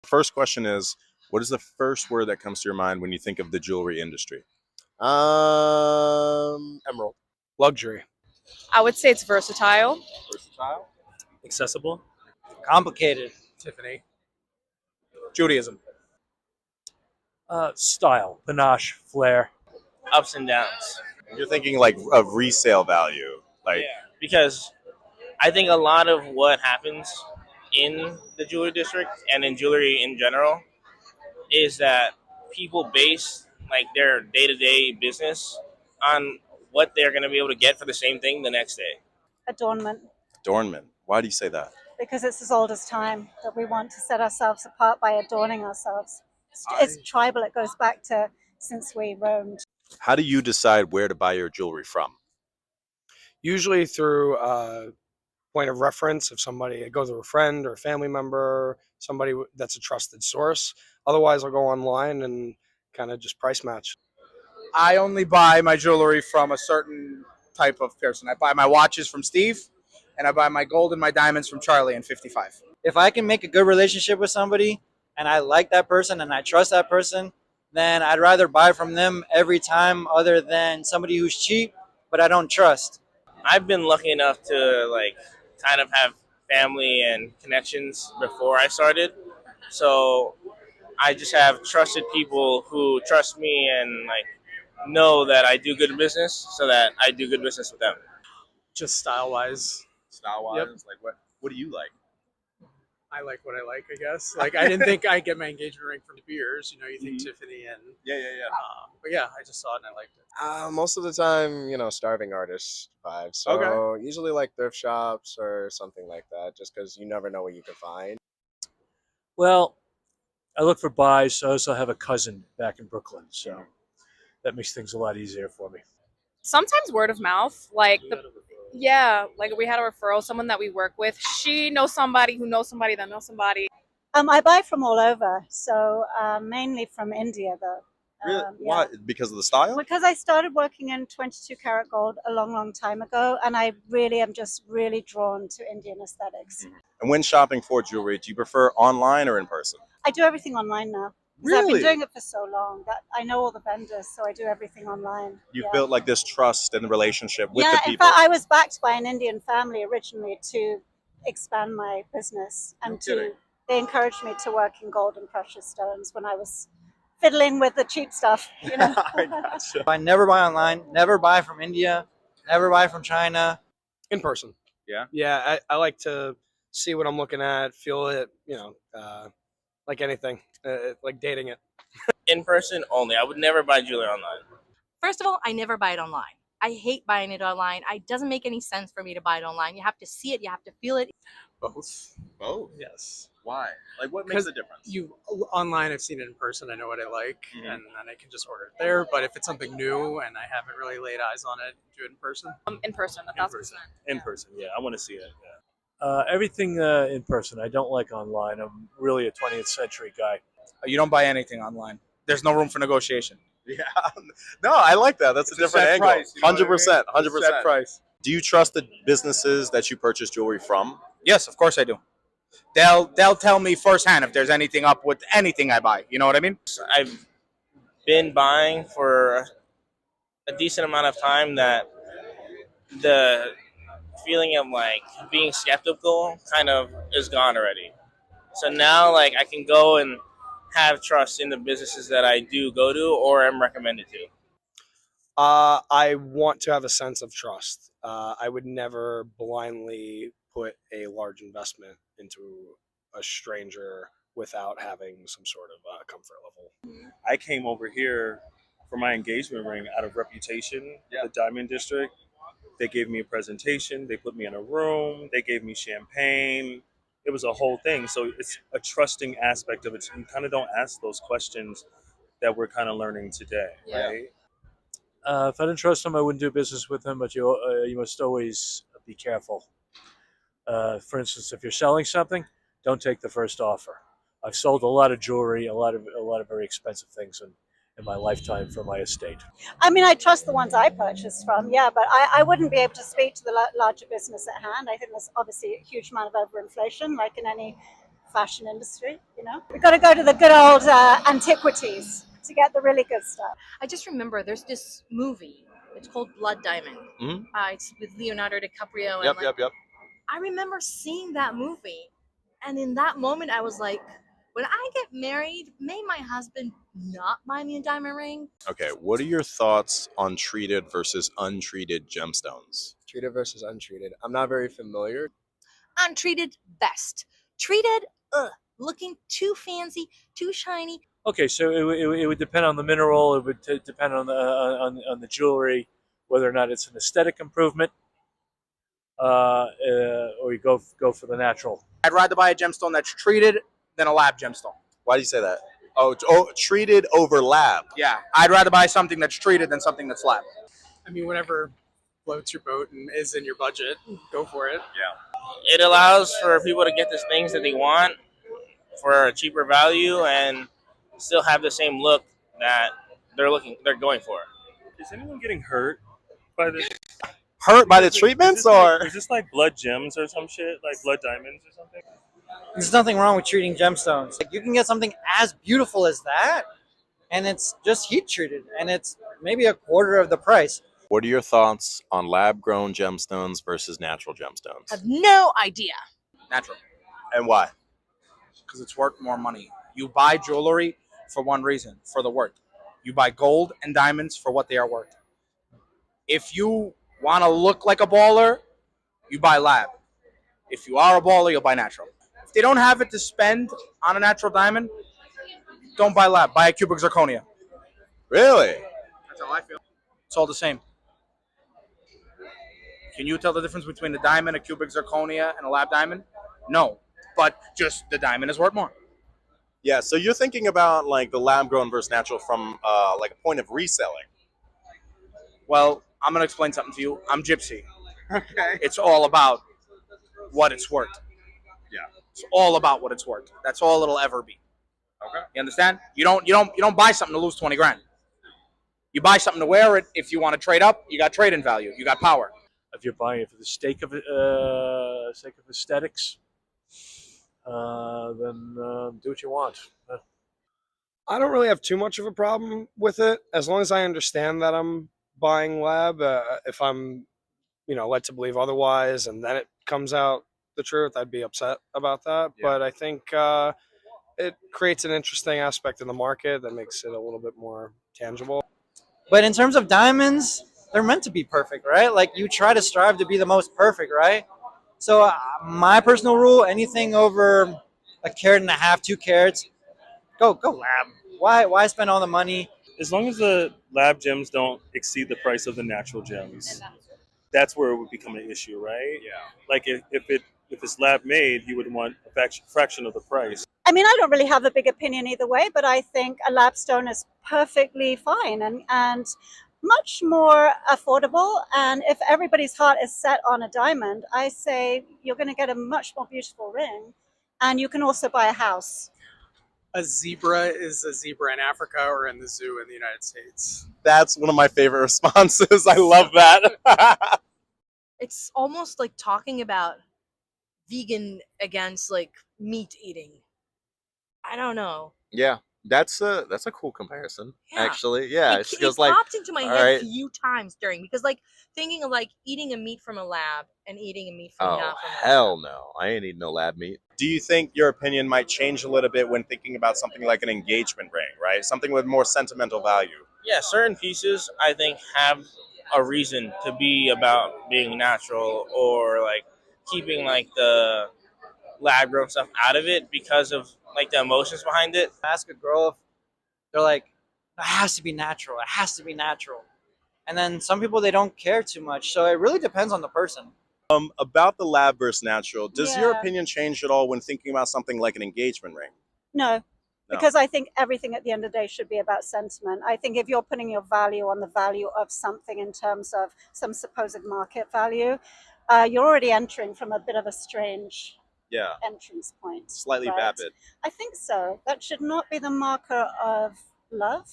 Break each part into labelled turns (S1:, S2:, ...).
S1: First question is, what is the first word that comes to your mind when you think of the jewelry industry?
S2: Emerald.
S3: Luxury.
S4: I would say it's versatile.
S1: Versatile.
S5: Accessible.
S6: Complicated.
S3: Tiffany.
S2: Judaism.
S5: Style. Panache. Flair.
S7: Ups and downs.
S1: You're thinking like of resale value, like
S7: Because I think a lot of what happens in the jewelry district and in jewelry in general is that people base like their day-to-day business on what they're going to be able to get for the same thing the next day.
S8: Adornment,
S1: adornment. Why do you say that?
S8: because it's as old as time that we want to set ourselves apart by adorning ourselves. It's tribal. It goes back to since we roamed.
S1: How do you decide where to buy your jewelry from?
S3: Usually through a point of reference. If somebody, it goes to a friend or a family member, somebody that's a trusted source. Otherwise, I'll go online and kind of just price match.
S2: I only buy my jewelry from a certain type of person. I buy my watches from Steve, and I buy my gold and my diamonds from Charlie in 55.
S6: If I can make a good relationship with somebody and I like that person and I trust that person, then I'd rather buy from them every time other than somebody who's cheap but I don't trust.
S7: I've been lucky enough to like kind of have family and connections before I started. So I just have trusted people who trust me and like know that I do good business so that I do good business with them.
S3: Just style wise.
S1: Style wise,
S3: Yep.
S1: like what do you like?
S3: I like what I like, I guess. Like, I didn't think I'd get my engagement ring from De Beers. You know, you think Tiffany and...
S1: Yeah.
S3: but yeah, I just saw it and I liked it.
S9: Most of the time, starving artist vibes. So usually like thrift shops or something like that, just because you never know what you can find.
S5: Well, I look for buys. So I also have a cousin back in Brooklyn, so that makes things a lot easier for me.
S4: Sometimes word of mouth, like like we had a referral, someone that we work with. She knows somebody who knows somebody that knows somebody.
S8: I buy from all over, so mainly from India, though.
S1: Really?
S8: Yeah.
S1: Why? Because of the style?
S8: Because I started working in 22 karat gold a long, long time ago, and I really am just really drawn to Indian aesthetics.
S1: And when shopping for jewelry, do you prefer online or in person?
S8: I do everything online now. Because I've
S1: Really?
S8: been doing it for so long that I know all the vendors, so I do everything online.
S1: You've built like this trust and relationship with the
S8: In
S1: people.
S8: fact, I was backed by an Indian family originally to expand my business, and they encouraged me to work in gold and precious stones when I was fiddling with the cheap stuff.
S6: I never buy online, never buy from India, never buy from China.
S3: In person.
S1: Yeah?
S3: Yeah, I like to see what I'm looking at, feel it, like anything, like dating it.
S7: In person only. I would never buy jewelry online.
S10: First of all, I never buy it online. I hate buying it online. It doesn't make any sense for me to buy it online. You have to see it. You have to feel it.
S3: Both.
S1: Both?
S3: Yes.
S1: Why? Like what makes the difference?
S3: Online, I've seen it in person. I know what I like, and then I can just order it there. But if it's something new and I haven't really laid eyes on it, do it in person.
S4: In person, 1,000%.
S5: In person, yeah. I want to see it. Yeah. Everything in person. I don't like online. I'm really a 20th century guy.
S2: You don't buy anything online. There's no room for negotiation.
S1: Yeah. No, I like that. That's a different
S2: set
S1: angle.
S2: price, you know what I mean?
S1: 100%.
S2: It's a set
S1: 100%.
S2: price.
S1: Do you trust the businesses that you purchase jewelry from?
S2: Yes, of course I do. They'll tell me firsthand if there's anything up with anything I buy. You know what I mean?
S7: I've been buying for a decent amount of time that the feeling of like being skeptical kind of is gone already. So now like I can go and have trust in the businesses that I do go to or am recommended to.
S3: I want to have a sense of trust. I would never blindly put a large investment into a stranger without having some sort of comfort level.
S11: I came over here for my engagement ring out of reputation, the Diamond District. They gave me a presentation. They put me in a room. They gave me champagne. It was a whole thing. So it's a trusting aspect of it. You kind of don't ask those questions that we're kind of learning today, right?
S5: If I didn't trust him, I wouldn't do business with him. But you must always be careful. For instance, if you're selling something, don't take the first offer. I've sold a lot of jewelry, a lot of very expensive things in my lifetime for my estate.
S8: I mean, I trust the ones I purchase from, but I wouldn't be able to speak to the larger business at hand. I think there's obviously a huge amount of overinflation, like in any fashion industry. You know, we've got to go to the good old antiquities to get the really good stuff.
S10: I just remember there's this movie. It's called Blood Diamond.
S1: Mhm.
S10: It's with Leonardo DiCaprio.
S1: Yep,
S10: and
S1: yep.
S10: I remember seeing that movie, and in that moment, I was like, when I get married, may my husband not buy me a diamond ring.
S1: Okay, what are your thoughts on treated versus untreated gemstones?
S9: Treated versus untreated. I'm not very familiar.
S10: Untreated, best. Treated, looking too fancy, too shiny.
S5: Okay, so it would depend on the mineral. It would depend on the jewelry, whether or not it's an aesthetic improvement, or you go for the natural.
S2: I'd rather buy a gemstone that's treated than a lab gemstone.
S1: Why do you say that? Oh, treated over lab.
S2: Yeah, I'd rather buy something that's treated than something that's lab.
S12: I mean, whatever floats your boat and is in your budget, go for it.
S1: Yeah.
S7: It allows for people to get the things that they want for a cheaper value and still have the same look that they're going for.
S11: Is anyone getting hurt by this?
S1: Hurt by the treatments, or
S11: is this like blood gems or some shit, like blood diamonds or something?
S6: There's nothing wrong with treating gemstones. Like, you can get something as beautiful as that, and it's just heat treated, and it's maybe a quarter of the price.
S1: what are your thoughts on lab-grown gemstones versus natural gemstones?
S10: I have no idea.
S2: Natural,
S1: And why?
S2: because it's worth more money. You buy jewelry for one reason, for the worth. You buy gold and diamonds for what they are worth. If you want to look like a baller, you buy lab. If you are a baller, you'll buy natural. If they don't have it to spend on a natural diamond, don't buy lab. Buy a cubic zirconia.
S1: Really?
S2: That's how I feel. It's all the same. Can you tell the difference between a diamond, a cubic zirconia, and a lab diamond? No. But just the diamond is worth more.
S1: Yeah, so you're thinking about like the lab-grown versus natural from like a point of reselling.
S2: Well, I'm going to explain something to you. I'm gypsy.
S1: Okay.
S2: It's all about what it's worth.
S1: Yeah.
S2: It's all about what it's worth. That's all it'll ever be.
S1: Okay.
S2: You understand? You don't buy something to lose 20 grand. You buy something to wear it. If you want to trade up, you got trading value. You got power.
S5: If you're buying it for the sake of aesthetics, then do what you want.
S3: I don't really have too much of a problem with it as long as I understand that I'm buying lab. If I'm, led to believe otherwise, and then it comes out the truth, I'd be upset about that.
S1: Yeah.
S3: But I think it creates an interesting aspect in the market that makes it a little bit more tangible.
S6: But in terms of diamonds, they're meant to be perfect, right? Like, you try to strive to be the most perfect, right? So my personal rule, anything over 1.5 carats, 2 carats, go lab. Why spend all the money?
S11: As long as the lab gems don't exceed the price of the natural gems, that's where it would become an issue, right?
S1: Yeah.
S11: Like if it's lab made, you would want a fraction of the price.
S8: I mean, I don't really have a big opinion either way, but I think a lab stone is perfectly fine and much more affordable. And if everybody's heart is set on a diamond, I say you're going to get a much more beautiful ring, and you can also buy a house.
S12: A zebra is a zebra in Africa or in the zoo in the United States.
S1: That's one of my favorite responses. I love that.
S10: It's almost like talking about vegan against like meat eating. I don't know.
S1: Yeah, that's a cool comparison.
S10: Yeah.
S1: Actually, yeah,
S10: It
S1: feels like
S10: popped into my
S1: all
S10: head
S1: right.
S10: a few times during, because like thinking of like eating a meat from a lab and eating a meat from
S1: oh
S10: not from a lab.
S1: hell no, I ain't eating no lab meat. Do you think your opinion might change a little bit when thinking about something like an engagement ring, right? Something with more sentimental value.
S7: Yeah, certain pieces I think have a reason to be about being natural or like keeping like the lab grown stuff out of it because of like the emotions behind it.
S6: Ask a girl if they're like, it has to be natural. It has to be natural. And then some people, they don't care too much. So it really depends on the person.
S1: About the lab versus natural, does your
S8: Yeah.
S1: opinion change at all when thinking about something like an engagement ring?
S8: No, because I think everything at the end of the day should be about sentiment. I think if you're putting your value on the value of something in terms of some supposed market value, you're already entering from a bit of a strange
S1: Yeah,
S8: entrance point.
S1: slightly
S8: right?
S1: vapid.
S8: I think so. That should not be the marker of love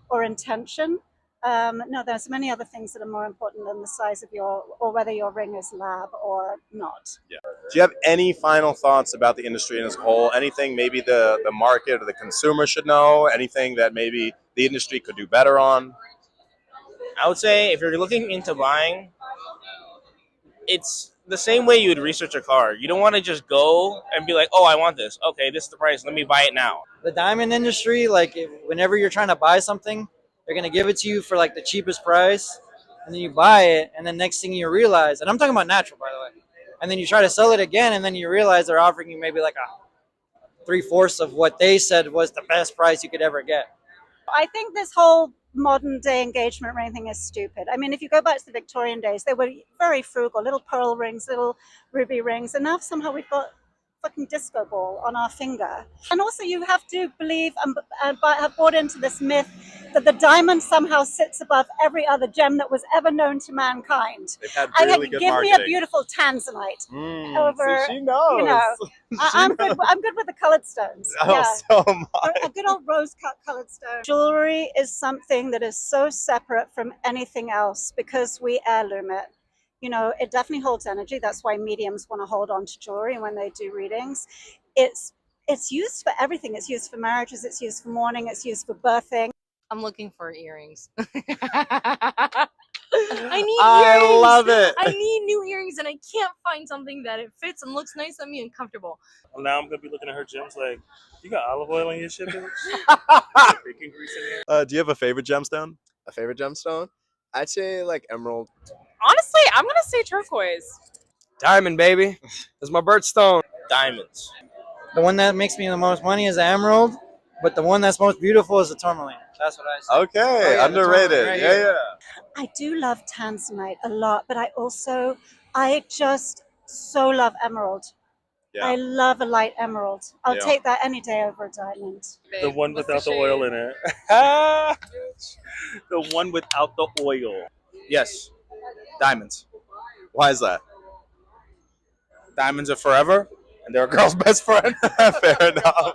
S8: or intention. No, there's many other things that are more important than the size of or whether your ring is lab or not.
S1: Yeah. Do you have any final thoughts about the industry as a whole? Anything maybe the market or the consumer should know? Anything that maybe the industry could do better on?
S7: I would say if you're looking into buying, it's the same way you would research a car. You don't want to just go and be like, oh, I want this. Okay, this is the price. Let me buy it now.
S6: The diamond industry, like whenever you're trying to buy something, they're gonna give it to you for like the cheapest price, and then you buy it, and then next thing you realize, and I'm talking about natural, by the way, and then you try to sell it again, and then you realize they're offering you maybe like a 3/4 of what they said was the best price you could ever get.
S8: I think this whole modern day engagement ring thing is stupid. I mean, if you go back to the Victorian days, they were very frugal, little pearl rings, little ruby rings, and now somehow we've got fucking disco ball on our finger. And also you have to believe and have bought into this myth that the diamond somehow sits above every other gem that was ever known to mankind.
S1: They've had really good
S8: give
S1: marketing.
S8: me a beautiful tanzanite
S1: See, she knows.
S8: you know. I'm
S1: knows.
S8: good. I'm good with the colored stones.
S1: Oh,
S8: Yeah.
S1: so am I.
S8: A good old rose colored stone. Jewelry is something that is so separate from anything else because we heirloom it. You know, it definitely holds energy. That's why mediums want to hold on to jewelry when they do readings. It's used for everything. It's used for marriages. It's used for mourning. It's used for birthing.
S10: I'm looking for earrings. I need
S1: I
S10: earrings.
S1: love it.
S10: I need new earrings, and I can't find something that it fits and looks nice on me and comfortable.
S11: Well, now I'm gonna be looking at her gems like, you got olive oil in your shit, bitch? Bacon grease in here?
S1: Do you have a favorite gemstone?
S9: A favorite gemstone? I'd say like emerald.
S4: Honestly, I'm gonna say turquoise.
S3: Diamond, baby. That's my birthstone.
S7: Diamonds.
S6: The one that makes me the most money is the emerald, but the one that's most beautiful is the tourmaline. That's what I say.
S1: Okay,
S6: Oh, yeah, the
S1: underrated.
S6: tourmaline right
S1: Yeah,
S6: here.
S1: yeah.
S8: I do love tanzanite a lot, but I just so love emerald.
S1: Yeah.
S8: I love a light emerald. I'll
S1: Yeah.
S8: take that any day over a diamond.
S11: The one
S4: What's
S11: without the
S4: shade?
S11: oil in it. The one without the oil.
S2: Yes, diamonds.
S1: Why is that?
S2: Diamonds are forever, and they're a girl's best friend.
S1: Fair enough.